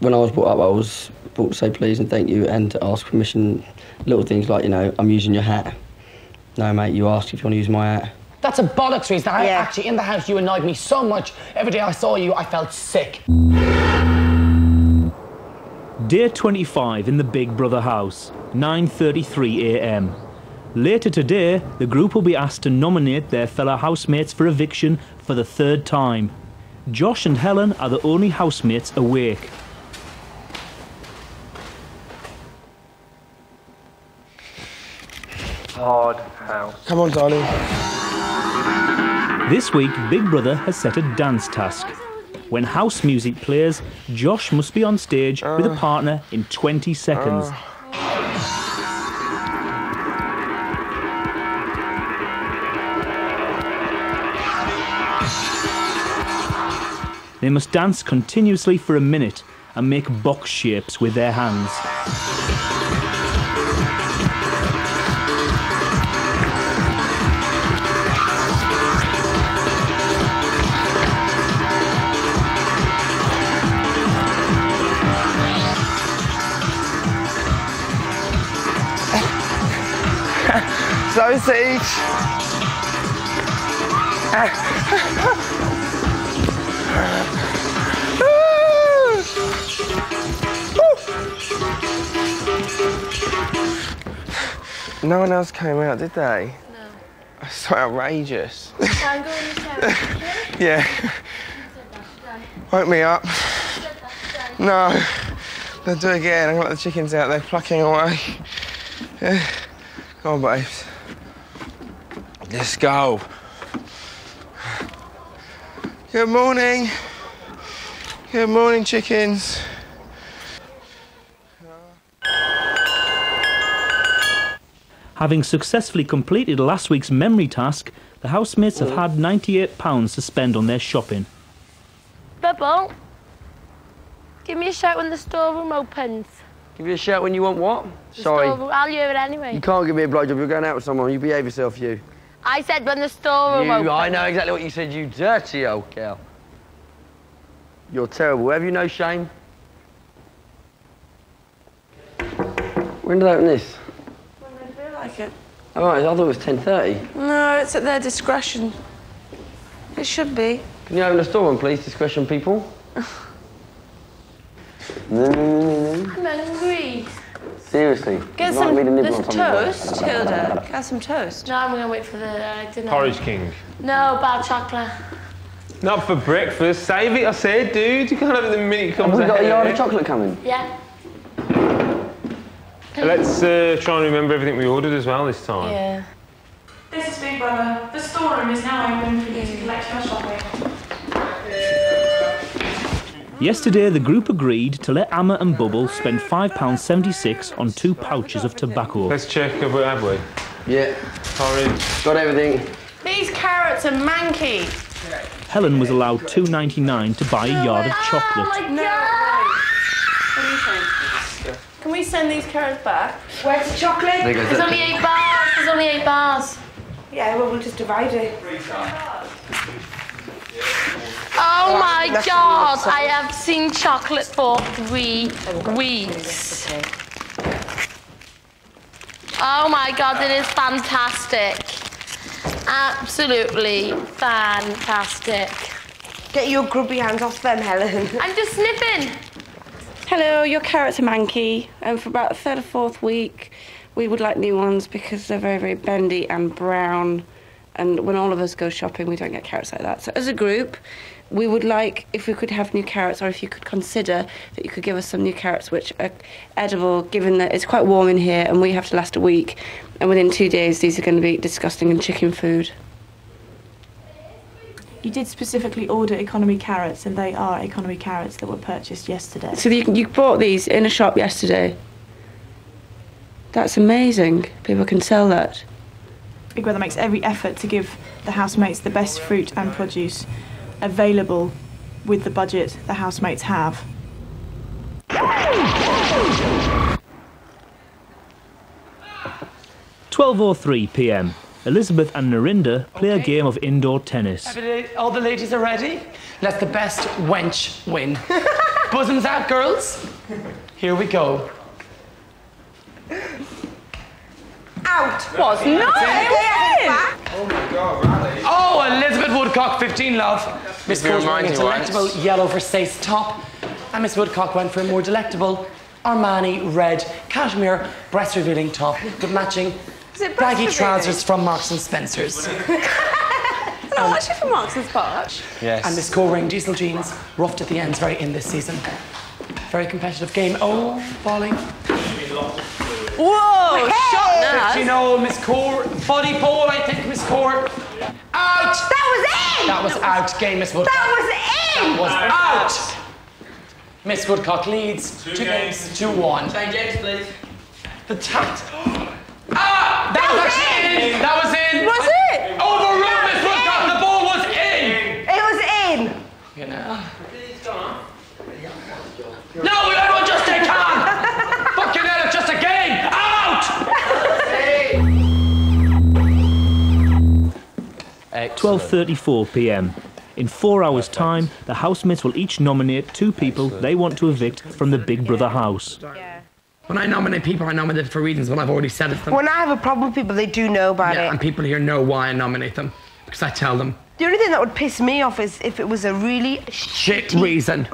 when I was brought up, I was brought to say please and thank you and to ask permission. Little things like, you know, I'm using your hat. No, mate, you ask if you want to use my hat. That's a bollocks reason. Actually, in the house, you annoyed me so much. Every day I saw you, I felt sick. Day 25 in the Big Brother house, 9:33 a.m. Later today, the group will be asked to nominate their fellow housemates for eviction for the 3rd time. Josh and Helen are the only housemates awake. Hard house. Come on, darling. This week, Big Brother has set a dance task. When house music plays, Josh must be on stage with a partner in 20 seconds. They must dance continuously for a minute and make box shapes with their hands. Sausage. No one else came out, did they? No. That's so outrageous. I'm going to the shower. Yeah. Woke me up. No. They'll do it again. I've got the chickens out there plucking away. Yeah. Come on, babes. Let's go. Good morning. Good morning, chickens. Having successfully completed last week's memory task, the housemates have had £98 to spend on their shopping. Bubble, give me a shout when the storeroom opens. Give you a shout when you want what? Sorry. I'll hear it anyway. You can't give me a blowjob. You're going out with someone. You behave yourself, you. I said when the storeroom opens. I know exactly what you said, you dirty old cow. You're terrible. Have you no shame? When did they open this? When they feel like it. Oh, right, I thought it was 10:30. No, it's at their discretion. It should be. Can you open the storeroom, please, discretion people? I'm hungry. Seriously. Get some there's toast, Hilda. Get some toast. No, I'm going to wait for the dinner. Porridge King. No, bad chocolate. Not for breakfast. Save it, I said, dude. You can't have it the minute it comes out. Have we got a yard of chocolate coming? Yeah. Let's try and remember everything we ordered as well this time. Yeah. This is Big Brother. The storeroom is now open for you to collect your shopping. Yesterday, the group agreed to let Amma and Bubble spend £5.76 on 2 pouches of tobacco. Let's check, have we? Yeah. Porridge. Got everything. These carrots are manky. Helen was allowed £2.99 to buy a yard of chocolate. Oh my No. God. What do you think? Can we send these carrots back? Where's the chocolate? There's only 8 bars. There's only 8 bars. Yeah, well, we'll just divide it. Oh my God, I have seen chocolate for 3 weeks. Oh my God, it is fantastic. Absolutely fantastic. Get your grubby hands off them, Helen. I'm just sniffing. Hello, your carrots are manky, and for about the 3rd or 4th week, we would like new ones because they're very, very bendy and brown. And when all of us go shopping, we don't get carrots like that. So as a group, we would like, if we could have new carrots, or if you could consider that you could give us some new carrots which are edible, given that it's quite warm in here and we have to last a week. And within 2 days, these are going to be disgusting and chicken food. You did specifically order economy carrots, and they are economy carrots that were purchased yesterday. So you bought these in a shop yesterday? That's amazing. People can sell that. Big Brother makes every effort to give the housemates the best fruit and produce available with the budget the housemates have. 12:03 p.m. Elizabeth and Narinda play a game of indoor tennis. All the ladies are ready? Let the best wench win. Bosoms out, girls. Here we go. Out. Was not. Oh my God, Rally. Oh, Elizabeth Woodcock, 15 love. Miss Court wearing a delectable yellow Versace top. And Miss Woodcock went for a more delectable Armani red cashmere breast revealing top with matching baggy trousers from Marks and Spencer's. No, actually from Marks and Spencer's. Yes. And Miss Cole wearing diesel jeans, roughed at the ends, very in this season. Very competitive game. Oh, falling. Whoa, shot now. 15-0, Miss Core. Body pole, I think, Miss Core. Out! That was in! That was out, game, Miss Woodcock. That was in! That was out! Miss Woodcock leads 2 games, 2-1. Change ends, please. The tact. Ah! That was actually in! That was in! Was it? Overruled, Miss Woodcock! The ball was in! It was in! You know. No, everyone just take on! Fucking hell, it's just a game! Out! 12:34 p.m. In 4 hours' time, the housemates will each nominate 2 people they want to evict from the Big Brother house. When I nominate people, I nominate for reasons, but I've already said it to them. When I have a problem with people, they do know about it. And people here know why I nominate them, because I tell them. The only thing that would piss me off is if it was a really shit reason.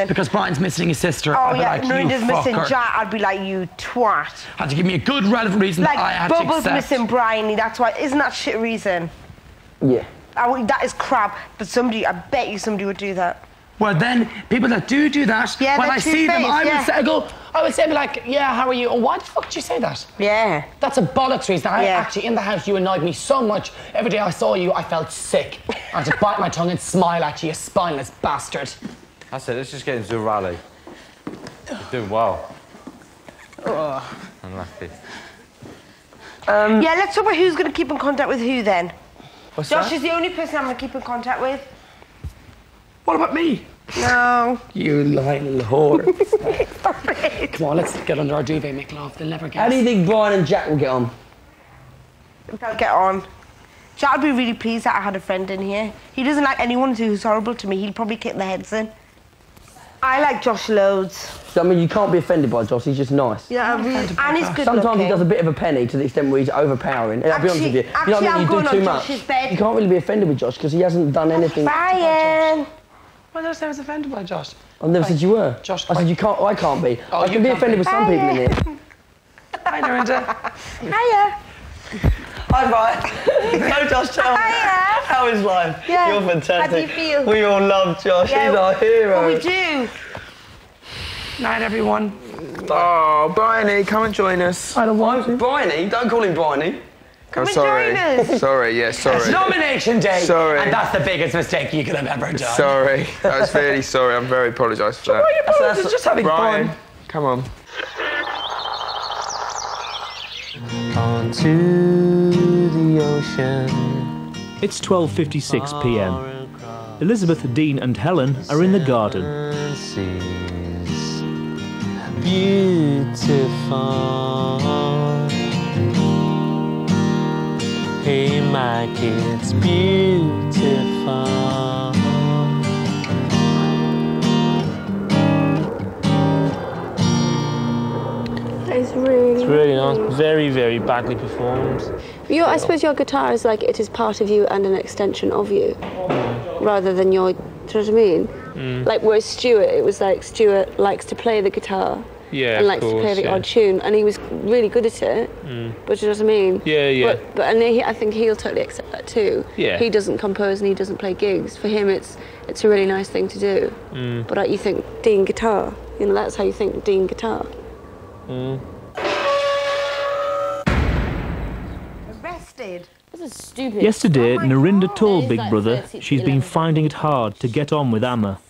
Because Brian's missing his sister. Oh, I'd be yeah, like, Norinda's you missing fucker. Jack, I'd be like, you twat. Had to give me a good, relevant reason Like, that I had to Bubba's accept. missing Bryony, that's why. Isn't that shit reason? Yeah. That is crap, but somebody, I bet you somebody would do that. Well, then, people that do that, Yeah, when they're I see them, two-faced, I would say, like, yeah, how are you? Oh, why the fuck did you say that? Yeah. That's a bollocks reason. Actually, in the house, you annoyed me so much. Every day I saw you, I felt sick. I had to bite my tongue and smile at you, you spineless bastard. That's it, let's just get into a rally. You're doing well. Unlucky. Yeah, let's talk about who's going to keep in contact with who then. What's Josh that? is the only person I'm going to keep in contact with. What about me? No. You lying whore. Come on, let's get under our duvet, make love. They'll never guess. How do you think Brian and Jack will get on? They'll get on. Jack would be really pleased that I had a friend in here. He doesn't like anyone who's horrible to me. He'll probably kick their heads in. I like Josh loads. So, I mean, you can't be offended by Josh, he's just nice. Yeah, and he's good Sometimes looking. he does a bit of a penny to the extent where he's overpowering. I'll be honest with you. You know what I mean? You do too much. You can't really be offended with Josh because he hasn't done anything. Brian! Why did I say I was offended by Josh? I've never said you were. Josh, I said you can't. I can't be. Oh, I can be offended with some people in here. Hi, Dorinda. Hiya. Hi, Brian. Hello, Josh. Hiya. How is life? Yeah. You're fantastic. How do you feel? We all love Josh. Yeah, He's our hero. Well, we do. Night, everyone. Oh, Bryony, come and join us. I don't want to. Bryony? Don't call him Bryony. Come and sorry. join us. Sorry, yeah, sorry. It's nomination day. Sorry. And that's the biggest mistake you could have ever done. Sorry. That was really sorry. I'm very apologise for that. Why are you apologising? Just having Brian, fun. come on. Onto the ocean. It's 12:56 p.m. Elizabeth, Dean and Helen are in the garden. Beautiful. Hey, my kids, beautiful. It's really nice. Very, very badly performed. I suppose your guitar is like it is part of you and an extension of you, rather than your. Do you know what I mean? Like whereas Stuart, it was like Stuart likes to play the guitar. Yeah, and likes to play the odd tune, and he was really good at it. But you know what I mean? Yeah, yeah. But I think he'll totally accept that too. Yeah. He doesn't compose and he doesn't play gigs. For him, it's a really nice thing to do. But you think Dean guitar, that's how you think Dean guitar. Arrested. This is stupid. Yesterday, Norinda told Big Brother she's been finding it hard to get on with Amma.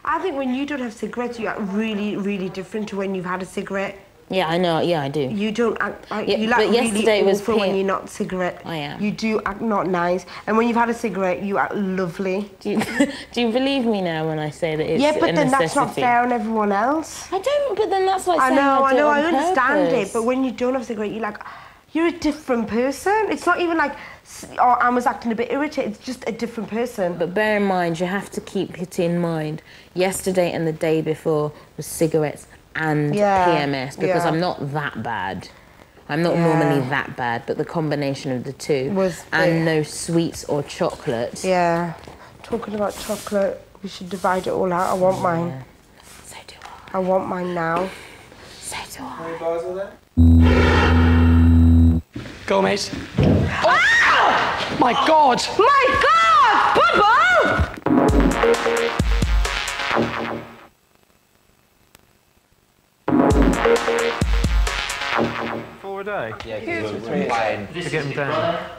I think when you don't have cigarettes, you act really, really different to when you've had a cigarette. Yeah, I know. Yeah, I do. You don't act. Yeah, you but like yesterday really was awful when pink. you're not cigarette. I am. You do act not nice, and when you've had a cigarette, you act lovely. Do you believe me now when I say that it's yeah, but a then necessity? that's not fair on everyone else. I don't. But then that's like I saying know. I I understand purpose. it, but when you don't have a cigarette, you're like, You're a different person. It's not even like, oh, I was acting a bit irritated. It's just a different person. But bear in mind, you have to keep it in mind. Yesterday and the day before was cigarettes and PMS, because I'm not that bad. I'm not normally that bad, but the combination of the two. And no sweets or chocolate. Yeah. Talking about chocolate, we should divide it all out. I want mine. So do I want mine now. So do I. How many bars are there? Go, mate. Oh. My God! My God! Bubble! 4 a day? Yeah, because we're playing. This To get is him Big down. Brother.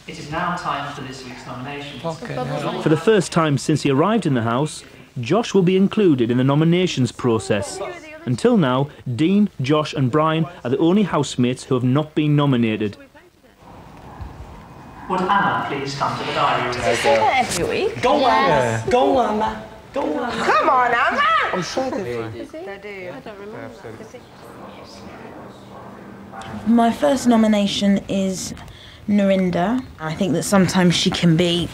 It is now time for this week's nominations. Okay. For the first time since he arrived in the house, Josh will be included in the nominations process. Until now, Dean, Josh and Brian are the only housemates who have not been nominated. Would Anna please come to the diary room? Does he say that every week? Go, Anna. Go, Anna. Go, Anna. Come on, Anna! I'm sure they do. I don't remember. My first nomination is Narinda. I think that sometimes she can be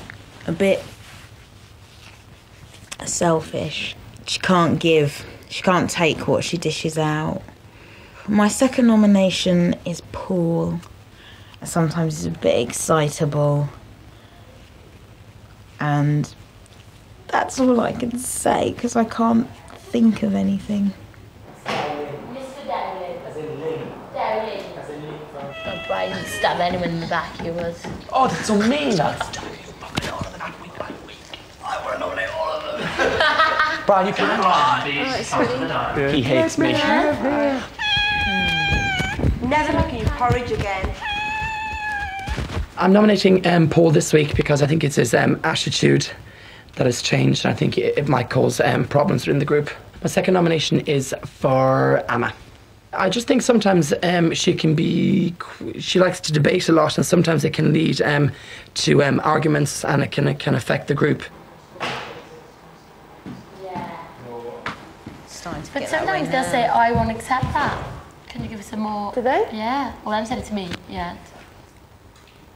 a bit selfish. She can't give, she can't take what she dishes out. My second nomination is Paul. Sometimes he's a bit excitable. And that's all I can say because I can't think of anything. Mr. Dowling. As in Lee. Dowling. As in Lee. Oh, Brian didn't stab anyone in the back, he was. Oh, that's so mean, lads. Brian, you can't. He hates me. Never making porridge again. I'm nominating Paul this week because I think it's his attitude that has changed, and I think it might cause problems within the group. My second nomination is for Emma. I just think sometimes she likes to debate a lot, and sometimes it can lead to arguments, and it can affect the group. But sometimes they'll say, I won't accept that. Can you give us some more? Do they? Yeah. Well, them said it to me, yeah.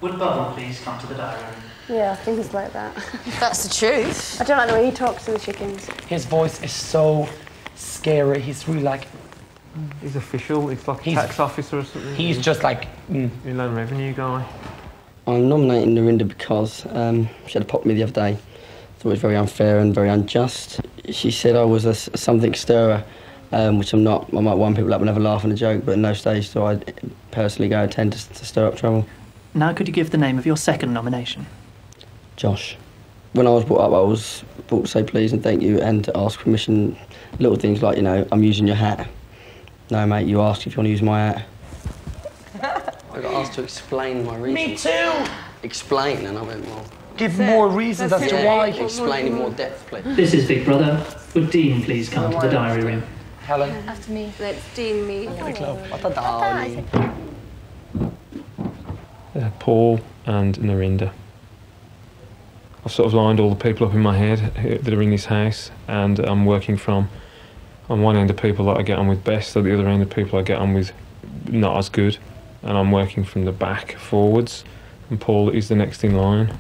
Would Bubble please come to the diary room? Yeah, things like that. That's the truth. I don't like the way he talks to the chickens. His voice is so scary. He's really like... He's official. He's like a tax officer or something. He's just like... Inland revenue guy. I'm nominating Narinda because she had a pop with me the other day. I thought it was very unfair and very unjust. She said I was a something stirrer, which I'm not. I might wind people up and have a laugh and a joke, but at no stage do I personally go tend to stir up trouble. Now could you give the name of your second nomination? Josh. When I was brought up, I was brought to say please and thank you and to ask permission. Little things like, you know, I'm using your hat. No, mate, you asked if you want to use my hat. I got asked to explain my reasons. Me too! Explain, and I went, well... Give more reasons as to why. Explain in more depth, please. This is Big Brother. Would Dean please come to the diary room? Helen. After me. Let's Dean me. Paul and Narinda. I've sort of lined all the people up in my head that are in this house, and I'm working from on one end of people that I get on with best, at the other end of people I get on with not as good, and I'm working from the back forwards, and Paul is the next in line.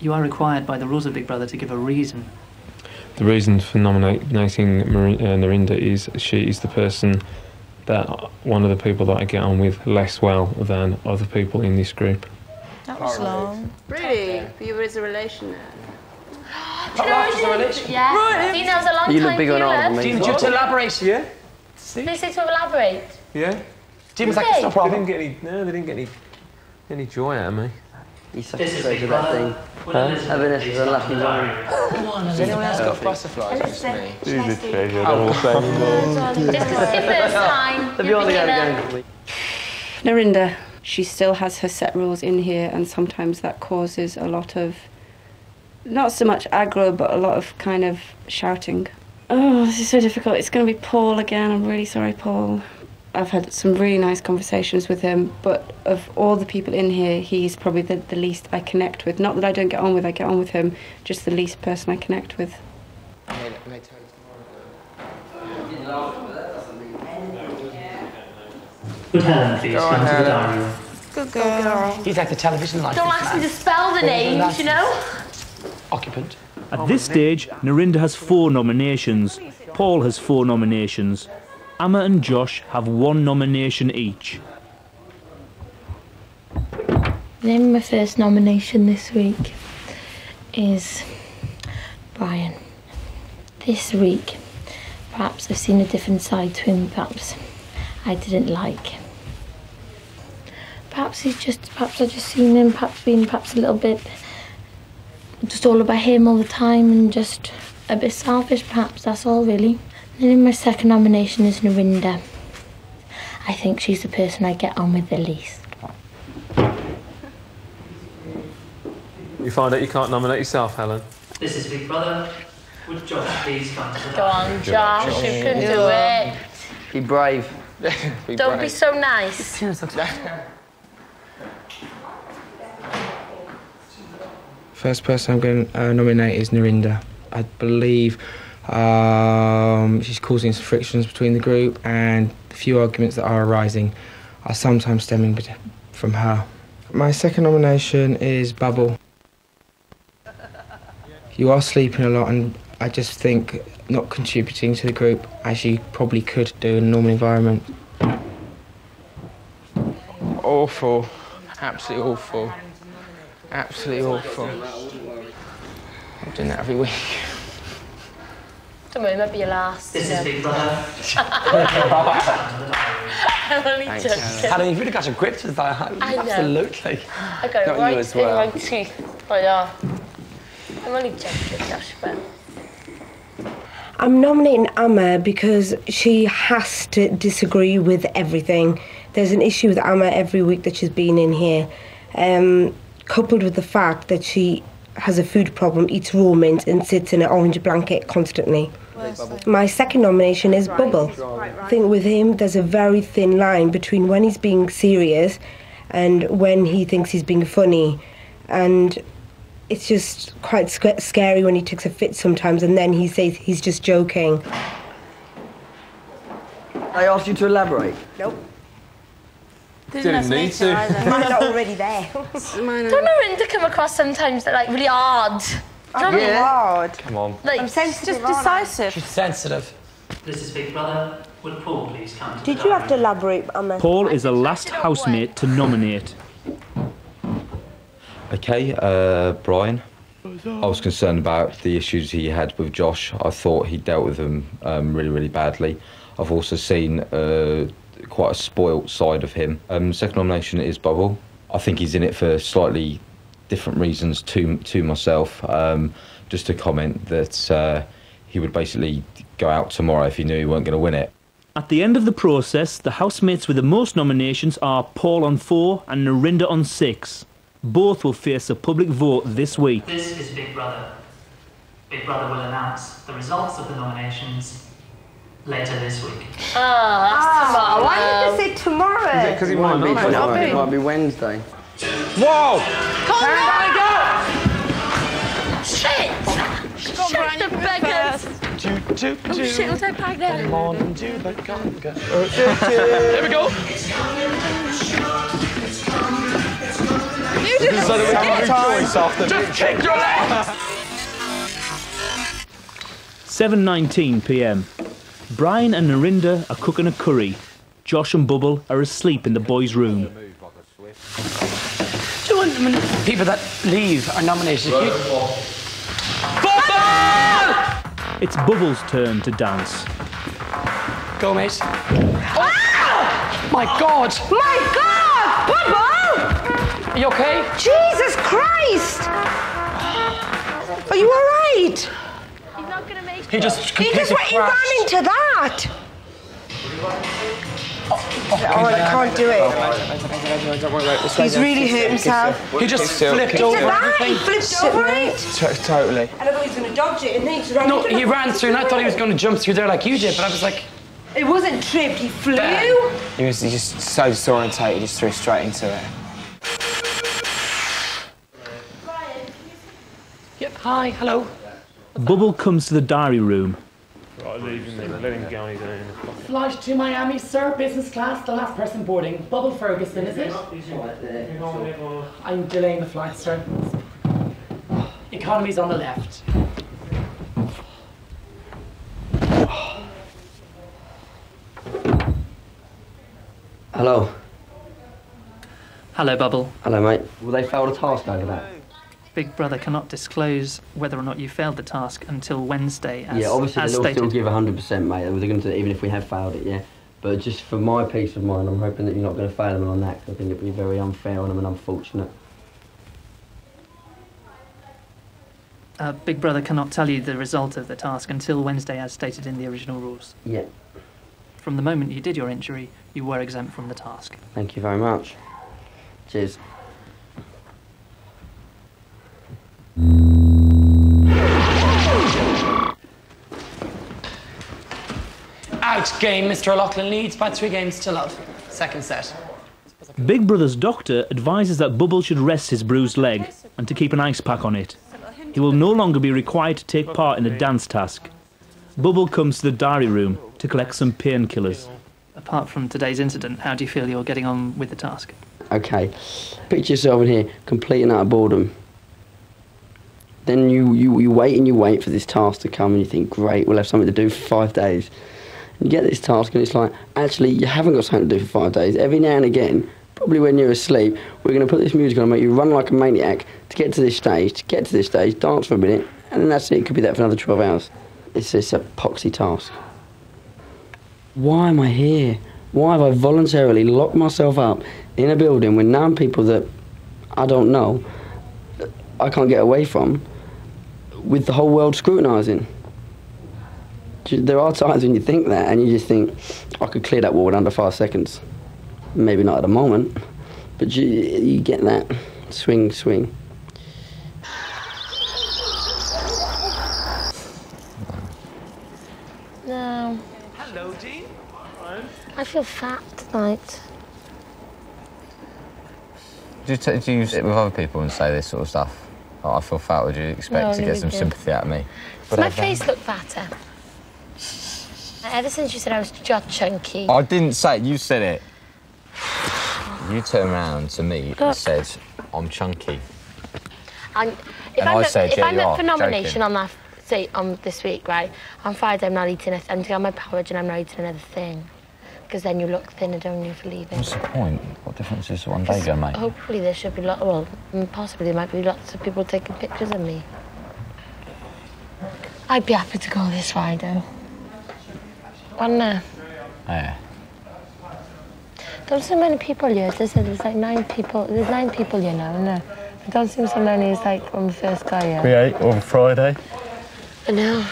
You are required by the rules of Big Brother to give a reason. The reason for nominating Narinda is she is the person that one of the people that I get on with less well than other people in this group. That was long. Really? But you were as a relation there? Do you know what it is? Yeah. Right. Dean, that was a long You time look bigger for you, than love. me. Dean, did you have to elaborate? Yeah. They say to elaborate. Yeah. Dean was like, it's no They problem. didn't get any joy out of me. He's such a treasure, that thing. Having is a lucky one. Has anyone else got butterflies? Just me. He's a treasure. They're all saying This is the first time. They'll be on the go again. Narinda, she still has her set rules in here, and sometimes that causes a lot of, not so much aggro, but a lot of kind of shouting. Oh, this is so difficult. It's going to be Paul again. I'm really sorry, Paul. I've had some really nice conversations with him, but of all the people in here, he's probably the least I connect with. Not that I don't get on with, I get on with him, just the least person I connect with. Would Helen please come to the diary room? Good girl. He's like the television light. Don't ask me to spell the names, you know? Occupant. At this stage, Narinda has 4 nominations. Paul has 4 nominations. Amma and Josh have 1 nomination each. The name of my first nomination this week is Brian. This week, perhaps I've seen a different side to him, perhaps I didn't like. Perhaps I've just seen him being a little bit, just all about him all the time and just a bit selfish, perhaps, that's all really. And then my second nomination is Narinda. I think she's the person I get on with the least. You find out you can't nominate yourself, Helen? This is Big Brother. Would Josh please come to the Go on, Josh, you can do it. Be brave. Don't be so nice. First person I'm going to nominate is Narinda. I believe she's causing some frictions between the group, and the few arguments that are arising are sometimes stemming from her. My second nomination is Bubble. You are sleeping a lot, and I just think not contributing to the group as you probably could do in a normal environment. Awful. Absolutely awful. Absolutely awful. I'm doing that every week. Don't worry, it might be your last. This is Big Brother. I'm only joking. Helen, you've really got your grips with that. I know. Absolutely. I got it Not right you as in well. my teeth. Oh yeah. I'm only joking, Josh, but... I'm nominating Amma because she has to disagree with everything. There's an issue with Amma every week that she's been in here, coupled with the fact that she has a food problem, eats raw mint and sits in an orange blanket constantly. My second nomination is Bubble. I think with him there's a very thin line between when he's being serious and when he thinks he's being funny, and it's just quite scary when he takes a fit sometimes and then he says he's just joking. I asked you to elaborate. Nope. Didn't need to. Mine's not already there. Don't Narinda come across sometimes that like really hard? I'm hard. Come on. Like, I'm sensitive. Just decisive. She's sensitive. This is Big Brother. Would Paul please come to Did the you have to diary room? elaborate, Amma? Paul is the last housemate to nominate. Okay, Brian. I was concerned about the issues he had with Josh. I thought he dealt with them really, really badly. I've also seen quite a spoilt side of him. Second nomination is Bubble. I think he's in it for slightly different reasons to myself. Just to comment that he would basically go out tomorrow if he knew he weren't going to win it. At the end of the process, the housemates with the most nominations are Paul on 4 and Narinda on 6. Both will face a public vote this week. This is Big Brother. Big Brother will announce the results of the nominations later this week. Oh, that's tomorrow. Why did you say tomorrow? Because he might be. It might be Wednesday. Whoa! Turn go! Shit! Shit, the beggars! Oh shit, was I pregnant? Come on and do the conga. Here we go! You didn't So that we have a choice after just kick your leg! 7:19 p.m. Brian and Narinda are cooking a curry. Josh and Bubble are asleep in the boys' room. Do you want when people that leave are nominated? It's Bubble's turn to dance. Go, mate. Ah! My God! My God! Bubble! Are you okay? Jesus Christ! Are you alright? He's not gonna make He just He ran into that! Oh, I can't do it. He's really hurt himself. He just flipped over He everything. flipped over it. Totally. And I thought he was going to dodge it, and then he just ran No, into he it. ran through and I thought he was going to jump through there like you did, but I was like... It wasn't tripped, he flew. He was just so disorientated, he just threw straight into it. Yep, hi, hello. Bubble comes to the diary room. Right, leave him there. Let him go on his own. Flight to Miami, sir. Business class. The last person boarding. Bubble Ferguson, is it? I'm delaying the flight, sir. Economy's on the left. Hello. Hello, Bubble. Hello, mate. Will they fail the task over that? Big Brother cannot disclose whether or not you failed the task until Wednesday, as, yeah, obviously as they'll stated. still give 100%, mate. They're going to, even if we have failed it, yeah. But just for my peace of mind, I'm hoping that you're not going to fail them on that, because I think it'd be very unfair on them and unfortunate. Big Brother cannot tell you the result of the task until Wednesday, as stated in the original rules. Yeah. From the moment you did your injury, you were exempt from the task. Thank you very much. Cheers. Out game, Mr. O'Loughlin leads by 3 games to love. Second set. Big Brother's doctor advises that Bubble should rest his bruised leg and to keep an ice pack on it. He will no longer be required to take part in a dance task. Bubble comes to the diary room to collect some painkillers. Apart from today's incident, how do you feel you're getting on with the task? Okay, picture yourself in here, completing out of boredom. Then you wait and you wait for this task to come and you think, great, we'll have something to do for 5 days. And you get this task and it's like, actually, you haven't got something to do for 5 days. Every now and again, probably when you're asleep, we're going to put this music on and make you run like a maniac to get to this stage, dance for a minute, and then that's it. It could be that for another 12 hours. It's a poxy task. Why am I here? Why have I voluntarily locked myself up in a building with 9 people that I don't know, I can't get away from, with the whole world scrutinising? There are times when you think that and you just think, I could clear that wall in under 5 seconds. Maybe not at the moment, but you get that swing. No. Hello, Dean. I feel fat tonight. Do you sit with other people and say this sort of stuff? Oh, I feel fat. Would you expect to get some sympathy out of me? Does my face look fatter? Ever since you said I was just chunky. I didn't say it. You said it. You turned around to me and said, I'm chunky. And And I said, if yeah, I'm you up are, for nomination joking. on that, say, on this week, right? On Friday, I'm not eating it. I'm doing my porridge and I'm not eating another thing. Because then you look thinner, don't you, for leaving? What's the point? What difference is one day going to make? Hopefully there should be possibly there might be lots of people taking pictures of me. I'd be happy to go this Friday. Wouldn't I? Yeah. Don't see many people here. They said there's like 9 people. There's 9 people here now, isn't there? I don't seem so many as like when we first got here. Create on Friday. I know.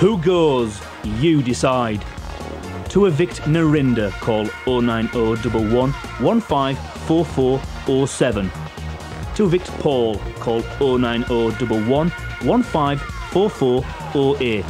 Who goes? You decide. To evict Narinda, call 09011 154407. To evict Paul, call 09011 154408.